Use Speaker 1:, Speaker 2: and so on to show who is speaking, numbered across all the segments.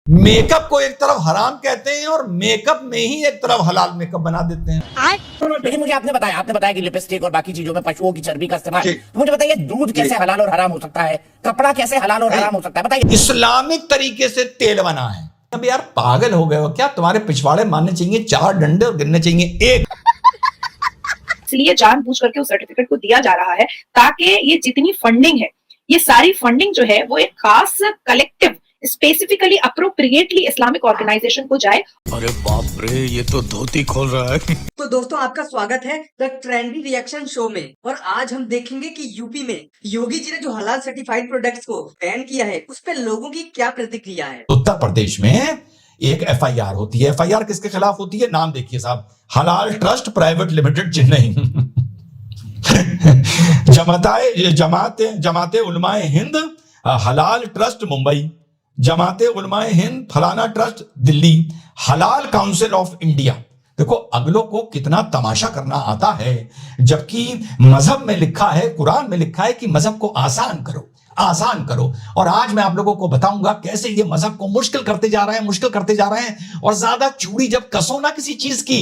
Speaker 1: Makeup को एक तरफ हराम कहते हैं और मेकअप में ही एक तरफ हलाल मेकअप बना देते हैं।
Speaker 2: लेकिन मुझे आपने बताया कि लिपस्टिक और बाकी चीजों में पशुओं की चर्बी का इस्तेमाल, तो मुझे बताइए दूध कैसे हलाल और हराम हो सकता है, कपड़ा कैसे हलाल और हराम हो सकता है, बताइए।
Speaker 1: इस्लामिक तरीके से तेल बना है। अब यार पागल हो गए हो क्या? तुम्हारे पिछवाड़े मारने चाहिए 4 डंडे और गिरने चाहिए 1।
Speaker 3: इसलिए जानबूझ करके उस सर्टिफिकेट को दिया जा रहा है ताकि ये जितनी फंडिंग है, ये सारी फंडिंग जो है वो एक खास collective specifically appropriately Islamic organization को जाए।
Speaker 4: अरे बाप रे, ये तो धोती खोल रहा है।
Speaker 5: तो दोस्तों आपका स्वागत है द ट्रेंडी रिएक्शन शो में। और आज हम देखेंगे कि यूपी में योगी जी ने जो हलाल सर्टिफाइड प्रोडक्ट्स को बैन किया है उस पे लोगों की क्या प्रतिक्रिया है।
Speaker 1: उत्तर प्रदेश में एक FIR होती है। FIR किसके खिलाफ होती है? नाम देखिए साहब, हलाल ट्रस्ट प्राइवेट लिमिटेड चेन्नई, जमाते उलमाए हिंद हलाल ट्रस्ट मुंबई, जमाते उलमाए हिंद फलाना ट्रस्ट दिल्ली, हलाल काउंसिल ऑफ इंडिया। देखो अगलों को कितना तमाशा करना आता है, जबकि मजहब में लिखा है, कुरान में लिखा है कि मजहब को आसान करो, आसान करो। और आज मैं आप लोगों को बताऊंगा कैसे ये मजहब को मुश्किल करते जा रहे हैं, मुश्किल करते जा रहे हैं। और ज्यादा चूड़ी जब कसो ना किसी चीज की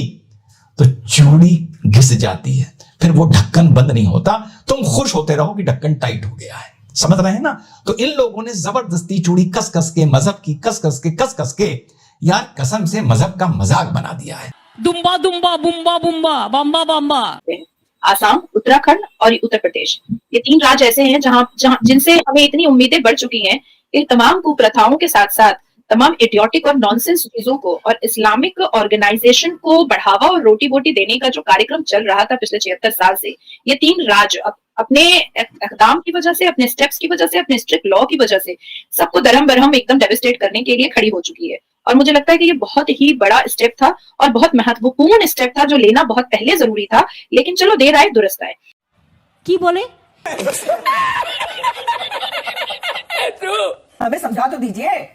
Speaker 1: तो चूड़ी घिस जाती है, फिर वो ढक्कन बंद नहीं होता। तुम खुश होते रहो कि ढक्कन टाइट हो गया है, समझ रहे हैं ना? तो इन लोगों ने जबरदस्ती चूड़ी कस कस के, मजहब की कस कस के यार कसम से मजहब का मजाक बना दिया है।
Speaker 6: दुम्बा दुम्बा बुम्बा बुम्बा बम्बा बम्बा।
Speaker 3: आसाम, उत्तराखंड और उत्तर प्रदेश, ये 3 राज्य ऐसे हैं जहां जिनसे हमें इतनी उम्मीदें बढ़ चुकी हैं कि तमाम कुप्रथाओं के साथ साथ तमाम इडियोटिक और नॉनसेंस चीजों को और इस्लामिक ऑर्गेनाइजेशन को बढ़ावा और रोटी बोटी देने का जो कार्यक्रम चल रहा था पिछले 76 साल से, ये 3 राज्य अपने इक़दाम की वजह से, अपने स्टेप्स की वजह से, अपने स्ट्रिक्ट लॉ की वजह से सबको दरहम बरहम एकदम डेविस्टेट करने के लिए खड़ी हो चुकी है। और मुझे लगता है कि ये बहुत ही बड़ा स्टेप था और बहुत महत्वपूर्ण स्टेप था जो लेना बहुत पहले जरूरी था, लेकिन चलो देर आए दुरुस्त आए।
Speaker 6: की बोले?
Speaker 7: हमें समझा तो दीजिए,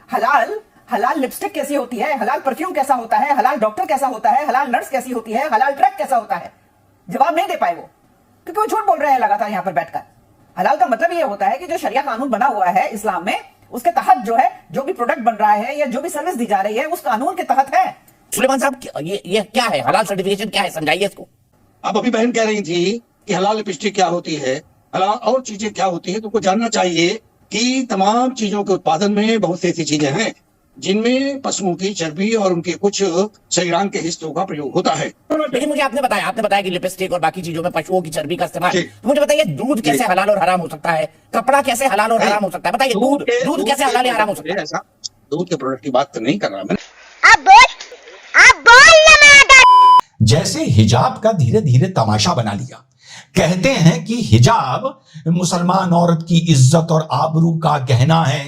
Speaker 7: हलाल लिपस्टिक कैसी होती है, हलाल परफ्यूम कैसा होता है, हलाल डॉक्टर कैसा होता है, हलाल नर्स कैसी होती है, हलाल ट्रक कैसा होता है। जवाब नहीं दे पाए वो, क्योंकि वो झूठ बोल रहे हैं लगातार यहाँ पर बैठकर। हलाल का मतलब ये होता है कि जो शरिया कानून बना हुआ है इस्लाम में, उसके तहत जो है जो भी प्रोडक्ट बन रहा है या जो भी सर्विस दी जा रही है उस कानून के तहत है।
Speaker 2: सुलेमान साहब, ये क्या है हलाल सर्टिफिकेशन, क्या है, समझाइए इसको।
Speaker 8: अब अभी बहन कह रही थी कि हलाल लिपस्टिक क्या होती है, हलाल और चीजें क्या होती है। तुमको जानना चाहिए कि तमाम चीजों के उत्पादन में बहुत सी ऐसी चीजें हैं जिनमें पशुओं की चर्बी और उनके कुछ शरीरांग के हिस्सों का प्रयोग होता है।
Speaker 2: लेकिन मुझे आपने बताया कि लिपस्टिक और बाकी चीजों में पशुओं की चर्बी का इस्तेमाल, तो मुझे बताइए दूध कैसे हलाल और हराम हो सकता है, कपड़ा कैसे हलाल और हराम हो सकता है, बताइए। दूध कैसे हलाल या हराम हो सकता है?
Speaker 8: ऐसा दूध के प्रोडक्ट की बात तो नहीं कर रहा मैं।
Speaker 1: जैसे हिजाब का धीरे धीरे तमाशा बना लिया। कहते हैं कि हिजाब मुसलमान औरत की इज्जत और आबरू का गहना है,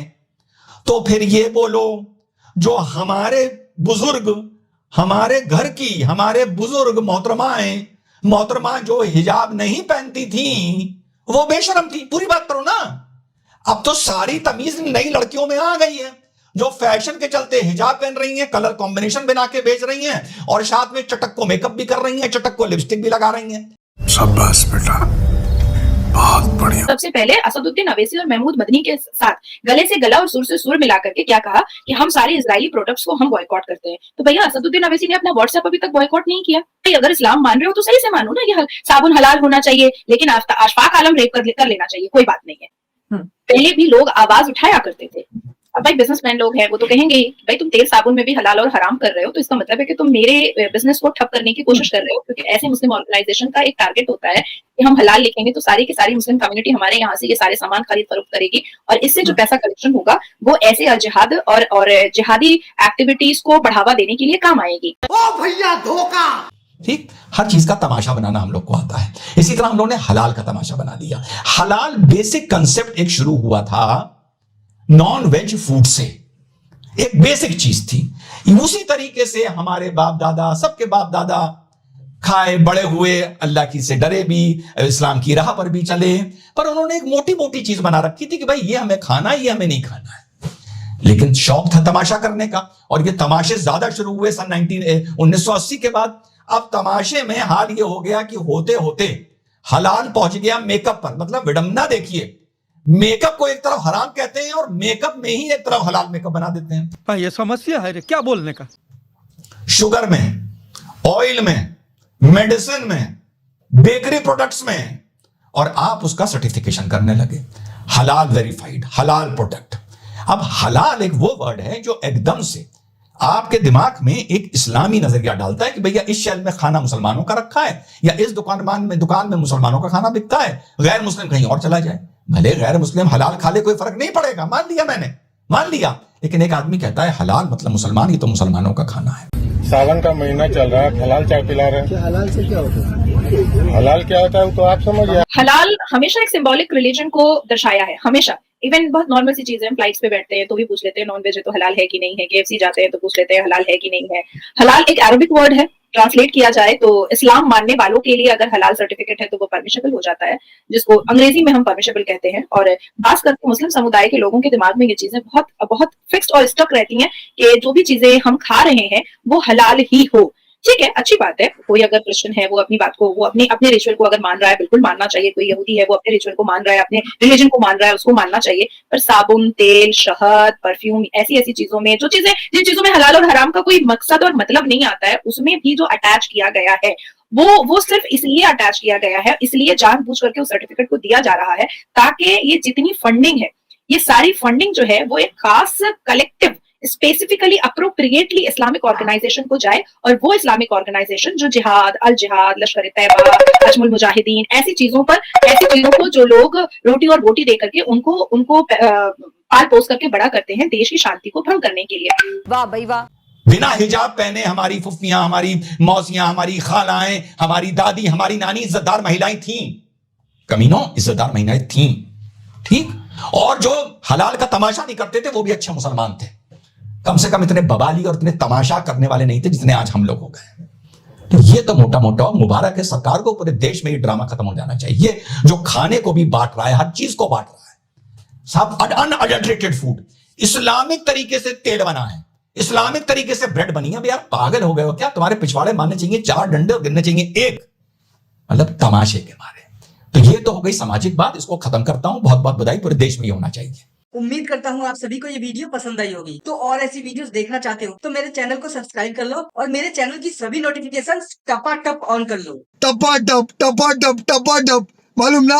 Speaker 1: तो फिर ये बोलो जो हमारे बुजुर्ग, हमारे घर की हमारे बुजुर्ग मोहतरमा जो हिजाब नहीं पहनती थी वो बेशरम थी। पूरी बात करो ना। अब तो सारी तमीज नई लड़कियों में आ गई है जो फैशन के चलते हिजाब पहन रही हैं, कलर कॉम्बिनेशन बना के बेच रही हैं और साथ में चटक को मेकअप भी कर रही हैं, चटक को लिपस्टिक भी लगा रही हैं।
Speaker 4: शाबाश बेटा, बहुत बढ़िया।
Speaker 3: सबसे पहले असदुद्दीन अवैसी और महमूद मदनी के साथ गले से गला और सुर से सुर मिला करके क्या कहा कि हम सारे इजरायली प्रोडक्ट्स को हम बॉयकॉट करते हैं। तो भैया असदुद्दीन अवैसी ने अपना व्हाट्सएप अभी तक बॉयकॉट नहीं किया। अगर इस्लाम मान रहे हो तो सही से मानो ना, ये साबुन हलाल होना चाहिए लेकिन अशफाक आलम रेप कर लेना चाहिए, कोई बात नहीं है। पहले भी लोग आवाज उठाया करते थे। अब भाई बिजनेसमैन लोग हैं, वो तो कहेंगे भाई तुम तेल साबुन में भी हलाल और हराम कर रहे हो, तो इसका मतलब है कि तुम मेरे बिजनेस को ठप करने की कोशिश कर रहे हो। क्योंकि ऐसे मुस्लिम ऑर्गेनाइजेशन का एक टारगेट होता है कि हम हलाल लिखेंगे तो सारी की सारी मुस्लिम कम्युनिटी हमारे यहाँ से ये सारे सामान खरीद फरोख्त करेगी और इससे जो पैसा कलेक्शन होगा वो ऐसे अलजिहाद और जिहादी एक्टिविटीज को बढ़ावा देने के लिए काम आएगी।
Speaker 5: ओ भैया धोखा।
Speaker 1: ठीक, हर चीज का तमाशा बनाना हम लोग को आता है। इसी तरह हम लोगों ने हलाल का तमाशा बना दिया। हलाल बेसिक कंसेप्ट एक शुरू हुआ था नॉन वेज फूड से, एक बेसिक चीज थी। उसी तरीके से हमारे बाप दादा, सबके बाप दादा खाए बड़े हुए, अल्लाह की से डरे भी, इस्लाम की राह पर भी चले, पर उन्होंने एक मोटी मोटी चीज बना रखी थी कि भाई ये हमें खाना है, ये हमें नहीं खाना है। लेकिन शौक था तमाशा करने का और ये तमाशे ज्यादा शुरू हुए सन 1980 के बाद। अब तमाशे में हाल ये हो गया कि होते होते हलाल पहुंच गया मेकअप पर। मतलब विडंबना देखिए, मेकअप को एक तरफ हराम कहते हैं और मेकअप में ही एक तरफ हलाल मेकअप बना देते हैं।
Speaker 4: ये समस्या है रे, क्या बोलने का।
Speaker 1: शुगर में, ऑयल में, मेडिसिन में, बेकरी प्रोडक्ट्स में, और आप उसका सर्टिफिकेशन करने लगे हलाल वेरीफाइड, हलाल प्रोडक्ट। अब हलाल एक वो वर्ड है जो एकदम से आपके दिमाग में एक इस्लामी नजरिया डालता है कि भैया इस शहर में खाना मुसलमानों का रखा है, या इस दुकान में मुसलमानों का खाना बिकता है, गैर मुस्लिम कहीं और चला जाए। भले गैर मुस्लिम हलाल खा ले, कोई फर्क नहीं पड़ेगा, मान लिया मैंने, मान लिया। लेकिन एक आदमी कहता है हलाल मतलब मुसलमान, ये तो मुसलमानों का खाना है।
Speaker 9: सावन का महीना चल रहा है, हलाल चाय पिला रहे हैं। हलाल से क्या होता है? हलाल क्या होता है वो तो आप समझिए।
Speaker 3: हलाल हमेशा एक सिंबॉलिक रिलीजन को दर्शाया है, हमेशा। इवन बहुत नॉर्मल सी चीजें, हम फ्लाइट्स पे बैठते हैं तो भी पूछ लेते हैं नॉन वेज है तो हलाल है कि नहीं है, KFC जाते हैं तो पूछ लेते हैं हलाल है कि नहीं है। हलाल एक अरबिक वर्ड है, ट्रांसलेट किया जाए तो इस्लाम मानने वालों के लिए अगर हलाल सर्टिफिकेट है तो वो परमिशेबल हो जाता है, जिसको अंग्रेजी में हम परमिशेबल कहते हैं। और खास करके मुस्लिम समुदाय के लोगों के दिमाग में ये चीजें बहुत बहुत फिक्स्ड और स्टक रहती हैं कि जो भी चीजें हम खा रहे हैं वो हलाल ही हो। ठीक है, अच्छी बात है, कोई अगर क्रिश्चियन है वो अपनी बात को, वो अपने रिचुअल को अगर मान रहा है, बिल्कुल मानना चाहिए। कोई यहूदी है वो अपने रिचुअल को मान रहा है, अपने रिलीजन को मान रहा है, उसको मानना चाहिए। पर साबुन, तेल, शहद, परफ्यूम, ऐसी ऐसी चीजों में जिन चीजों में हलाल और हराम का कोई मकसद और मतलब नहीं आता है, उसमें भी जो अटैच किया गया है वो सिर्फ इसलिए अटैच किया गया है, इसलिए जानबूझ करके उस सर्टिफिकेट को दिया जा रहा है ताकि ये जितनी फंडिंग है, ये सारी फंडिंग जो है वो एक खास collective specifically appropriately Islamic organization को जाए, और वो इस्लामिक ऑर्गेनाइजेशन जो जिहाद, अल जिहाद, लश्कर तैयबा, अजमुल मुजाहिदीन, ऐसी चीजों को जो लोग रोटी और बोटी दे करके उनको पाल पोस करके बड़ा करते हैं देश की शांति को भंग करने के लिए।
Speaker 6: वाह भाई वाह।
Speaker 1: बिना हिजाब पहने हमारी फुफ्फियां, हमारी मौसियां, हमारी खालाएं, हमारी दादी, हमारी नानी इज्जतदार महिलाएं थीं। कमीनों, इज्जतदार महिलाएं थीं, ठीक। और जो हलाल का तमाशा नहीं करते थे वो भी अच्छे मुसलमान थे। कम से कम इतने बवाली और इतने तमाशा करने वाले नहीं थे जितने आज हम लोग हो गए। तो ये तो मोटा मोटा मुबारक है सरकार को, पूरे देश में ये ड्रामा खत्म हो जाना चाहिए। जो खाने को भी बांट रहा है, हर चीज को बांट रहा है, सब अनअडल्टरेटेड फूड, इस्लामिक तरीके से तेल बना है, इस्लामिक तरीके से ब्रेड बनी है। अब यार पागल हो गए हो क्या? तुम्हारे पिछवाड़े मारने चाहिए 4 डंडे और गिरने चाहिए 1, मतलब तमाशे के मारे। तो ये तो हो गई सामाजिक बात, इसको खत्म करता हूं। बहुत बहुत बधाई, पूरे देश में ये होना चाहिए।
Speaker 5: उम्मीद करता हूँ आप सभी को ये वीडियो पसंद आई होगी। तो और ऐसी वीडियोस देखना चाहते हो तो मेरे चैनल को सब्सक्राइब कर लो और मेरे चैनल की सभी नोटिफिकेशंस टपा टप ऑन कर लो।
Speaker 8: टपा टप मालूम ना।